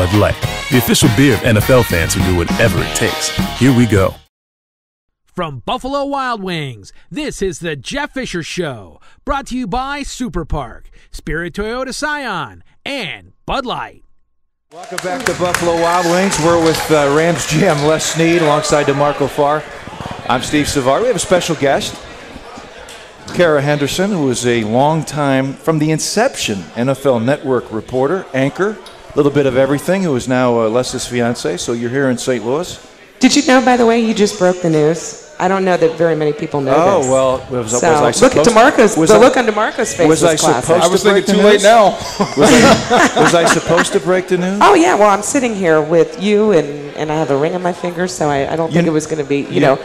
Bud Light, the official beer of NFL fans who do whatever it takes. Here we go. From Buffalo Wild Wings, this is the Jeff Fisher Show, brought to you by Super Park, Spirit Toyota Scion, and Bud Light. Welcome back to Buffalo Wild Wings. We're with Rams GM Les Snead alongside DeMarco Farr. I'm Steve Savard. We have a special guest, Kara Henderson, who is a long-time, from the inception, NFL Network reporter, anchor, a little bit of everything, who is now Les's fiance. So you're here in St. Louis. Did you know, by the way, you just broke the news? I don't know that very many people know this. Oh, well, was I supposed look at DeMarco's, the look on DeMarco's face was classic. I was thinking too late now. Was I supposed to break the news? Oh, yeah, well, I'm sitting here with you, and I have a ring on my finger, so I don't think it was going to be, you know,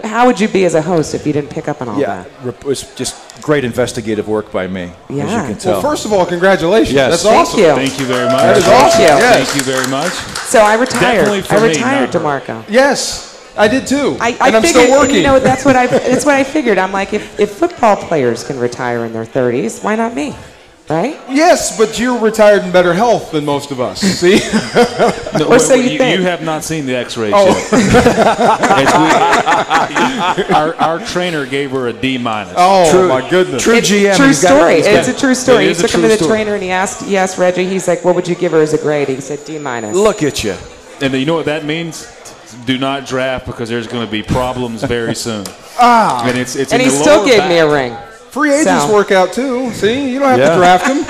how would you be as a host if you didn't pick up on all that? Yeah, it was just great investigative work by me, as you can tell. Well, first of all, congratulations. Yes. That's awesome. Thank you very much. That is awesome. Yes. Thank you very much. So I retired. Definitely I retired, DeMarco. Yes. I did too, I and I'm figured, still working. You know, that's what I figured. I'm like, if football players can retire in their 30s, why not me? Right? Yes, but you're retired in better health than most of us. See? Or so you think. You have not seen the X-rays yet. Our trainer gave her a D-. Oh, my goodness. True GM. True story. It's a true story. He It is a took him to true the story. trainer and he asked Reggie, he's like, what would you give her as a grade? He said D-. Look at you. And you know what that means? Do not draft because there's going to be problems very soon. And it's And in he the still lower gave back. me a ring. Free agents So- work out too. See? You don't have to draft them.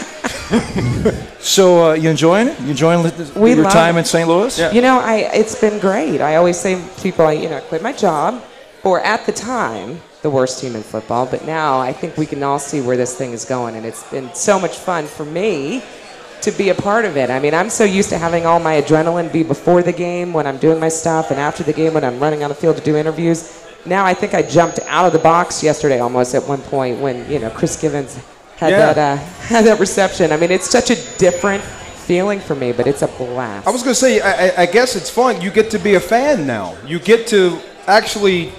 So you enjoying it? You enjoying your love time it. in St. Louis? Yeah. You know, it's been great. I always say to people, I quit my job, or at the time, the worst team in football, but now I think we can all see where this thing is going, and it's been so much fun for me to be a part of it. I mean, I'm so used to having all my adrenaline be before the game when I'm doing my stuff, and after the game when I'm running on the field to do interviews. Now I think I jumped out of the box yesterday almost at one point when, Chris Givens had that reception. I mean, it's such a different feeling for me, but it's a blast. I was going to say, I guess it's fun. You get to be a fan now. You get to actually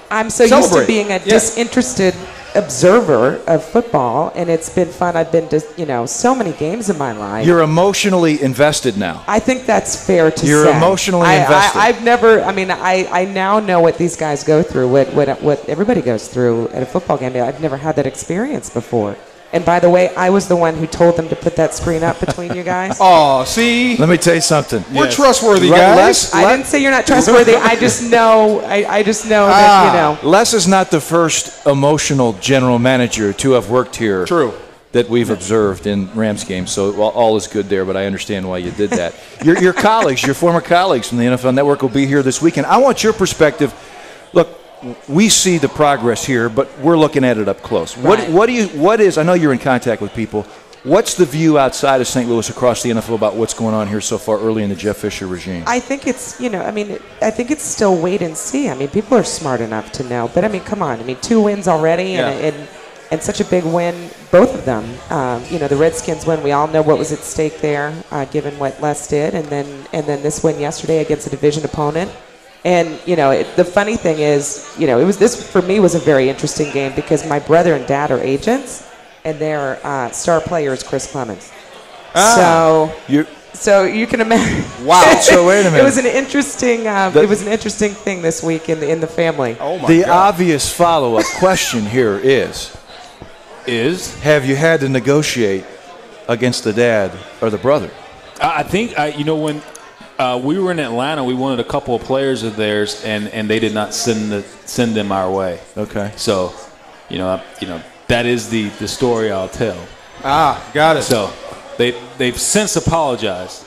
I'm so celebrate. used to being a disinterested observer of football, and it's been fun. I've been to, so many games in my life. You're emotionally invested now. I think that's fair to say. You're emotionally invested. I've never, I now know what these guys go through, what everybody goes through at a football game. I've never had that experience before. And by the way, I was the one who told them to put that screen up between you guys. Oh, see? Let me tell you something. We're trustworthy, guys. I didn't say you're not trustworthy. I just know. I just know that Les is not the first emotional general manager to have worked here. True. That we've observed in Rams games. So all is good there, but I understand why you did that. Your colleagues, your former colleagues from the NFL Network will be here this weekend. I want your perspective. Look, we see the progress here, but we're looking at it up close. Right. What is, I know you're in contact with people, what's the view outside of St. Louis across the NFL about what's going on here so far early in the Jeff Fisher regime? I think it's, I think it's still wait and see. I mean, people are smart enough to know. But, come on. 2 wins already and such a big win, both of them. The Redskins win, we all know what was at stake there, given what Les did. And then this win yesterday against a division opponent. And, the funny thing is, this for me was a very interesting game because my brother and dad are agents, and their star player is Chris Clemens. So you can imagine. Wow. So wait a minute. It was an interesting thing this week in the family. Oh, my The God. obvious follow-up question here is, have you had to negotiate against the dad or the brother? I think, when we were in Atlanta, we wanted a couple of players of theirs, and they did not send them our way. Okay. So, that is the story I'll tell. Got it. So, they've since apologized,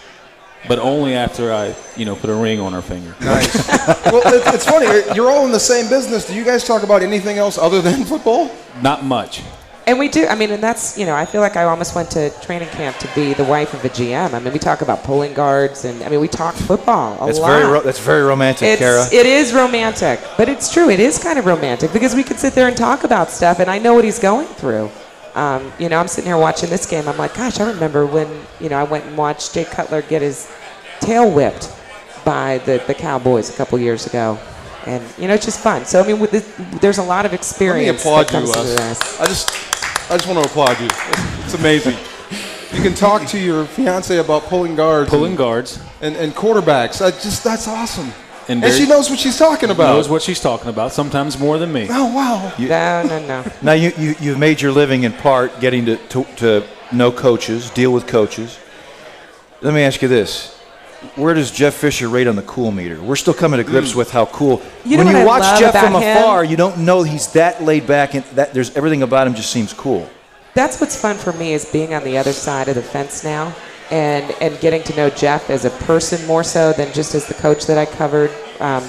but only after I, put a ring on her finger. Nice. Well, it's funny. You're all in the same business. Do you guys talk about anything else other than football? Not much. And we do. And that's, I feel like I almost went to training camp to be the wife of a GM. We talk about pulling guards, and, we talk football a lot. That's very romantic, Kara. It is romantic, but it's true. It is kind of romantic because we could sit there and talk about stuff, and I know what he's going through. I'm sitting here watching this game. I'm like, gosh, I remember when, I went and watched Jay Cutler get his tail whipped by the Cowboys a couple years ago. And, it's just fun. So, there's a lot of experience. Let me applaud that comes you, into this. I just want to applaud you. It's amazing. You can talk to your fiance about pulling guards. And quarterbacks. That's awesome. And she knows what she's talking about. Knows what she's talking about, sometimes more than me. Oh, wow. No. Now, you've made your living in part getting to know coaches, deal with coaches. Let me ask you this. Where does Jeff Fisher rate on the cool meter? We're still coming to grips with how cool. When you watch Jeff from afar, you don't know he's that laid back, and that there's everything about him just seems cool. That's what's fun for me is being on the other side of the fence now. And getting to know Jeff as a person more so than just as the coach that I covered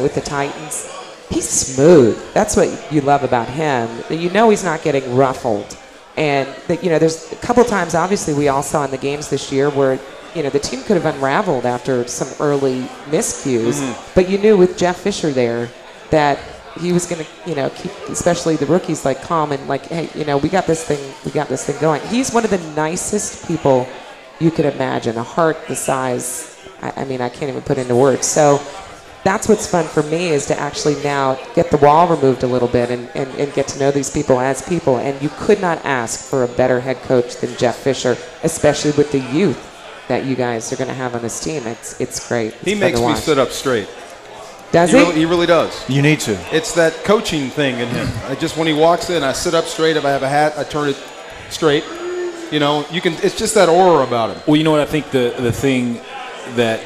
with the Titans. He's smooth. That's what you love about him. You know he's not getting ruffled. And there's a couple times, obviously, we all saw in the games this year where the team could have unraveled after some early miscues. But you knew with Jeff Fisher there that he was going to, keep especially the rookies calm and hey, we got this thing going. He's one of the nicest people you could imagine, a heart the size, I can't even put into words. So that's what's fun for me is to actually now get the wall removed a little bit and get to know these people as people. And you could not ask for a better head coach than Jeff Fisher, especially with the youth that you guys are going to have on this team. It's great. He makes me sit up straight. Does he? He really does. You need to. It's that coaching thing in him. When he walks in, I sit up straight. If I have a hat, I turn it straight. It's just that aura about him. Well, you know what? I think the thing that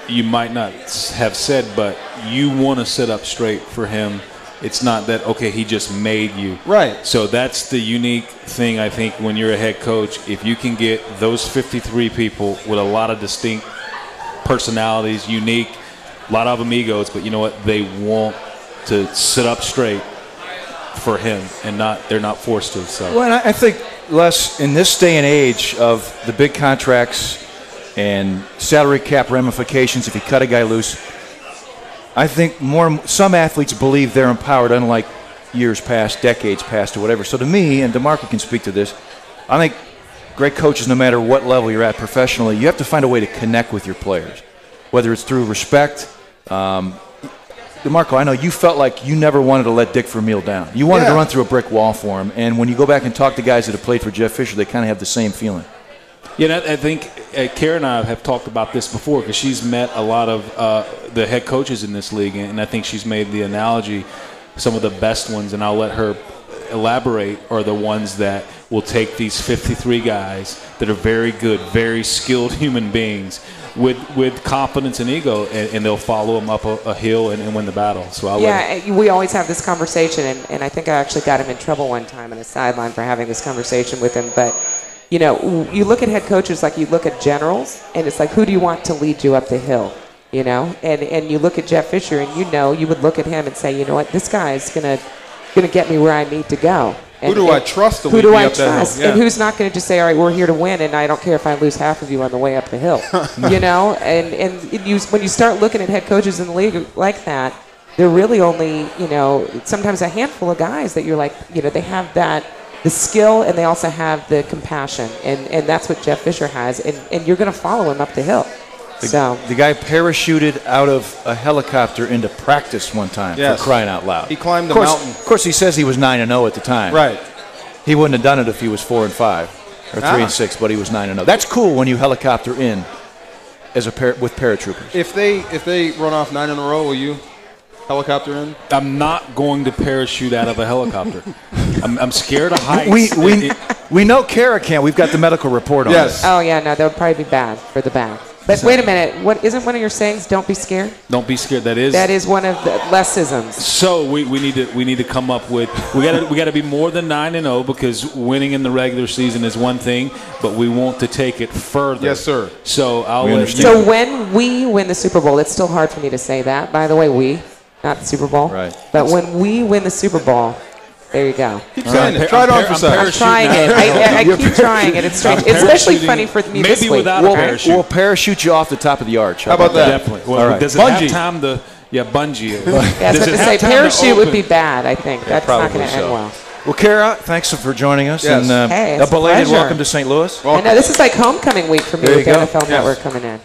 you might not have said, but you want to sit up straight for him. It's not that, okay, he just made you. Right. So that's the unique thing, I think, when you're a head coach. If you can get those 53 people with a lot of distinct personalities, unique, a lot of them egos, but you know what? They want to sit up straight for him, and they're not forced to. So. Well, and I think, Les, in this day and age of the big contracts and salary cap ramifications, if you cut a guy loose, I think some athletes believe they're empowered, unlike years past, decades past, or whatever. So to me, and DeMarco can speak to this, I think great coaches, no matter what level you're at professionally, you have to find a way to connect with your players, whether it's through respect. DeMarco, I know you felt like you never wanted to let Dick Vermeil down. You wanted to run through a brick wall for him, and when you go back and talk to guys that have played for Jeff Fisher, they kind of have the same feeling. Yeah, I think Kara and I have talked about this before because she's met a lot of the head coaches in this league, and I think she's made the analogy, some of the best ones, and I'll let her elaborate, are the ones that will take these 53 guys that are very good, very skilled human beings with confidence and ego, and they'll follow them up a hill and win the battle. So we always have this conversation, and I think I actually got him in trouble one time on the sideline for having this conversation with him, but you look at head coaches like you look at generals, and it's like, who do you want to lead you up the hill? And you look at Jeff Fisher, and you would look at him and say, you know what, this guy is gonna get me where I need to go. And, who do I trust to lead me up that hill? And who's not going to just say, all right, we're here to win, and I don't care if I lose half of you on the way up the hill. When you start looking at head coaches in the league like that, they're really only, sometimes a handful of guys that you're like, they have the skill, and they also have the compassion, and that's what Jeff Fisher has, and you're going to follow him up the hill. The guy parachuted out of a helicopter into practice one time, for crying out loud. He climbed the mountain. Of course, he says he was 9-0 at the time. Right. He wouldn't have done it if he was 4-5 or 3-6, but he was 9-0. That's cool when you helicopter in with paratroopers. If they run off 9 in a row, will you helicopter in? I'm not going to parachute out of a helicopter. I'm scared of heights. We know Kara can't. We've got the medical report on it. Oh, yeah, no, that would probably be bad for the back. But wait a minute, isn't one of your sayings, don't be scared? Don't be scared. That is one of the lessisms. So we need to come up with, we got to be more than 9-0, because winning in the regular season is one thing, but we want to take it further. Yes, sir. So So when we win the Super Bowl, it's still hard for me to say that, by the way, not the Super Bowl. Right. But when we win the Super Bowl, there you go. Keep saying it. Try it on for a second. I'm trying it. I keep trying it. It's strange. It's especially funny for me this week. Maybe without a parachute. We'll parachute you off the top of the arch. How about that? Definitely. Well, does it have time to... Yeah, bungee. Yeah, so to say parachute would be bad, I think. That's not going to end well. Well, Kara, thanks for joining us. Yes. And hey, a belated welcome to St. Louis. I know, this is like homecoming week for me with the NFL Network coming in.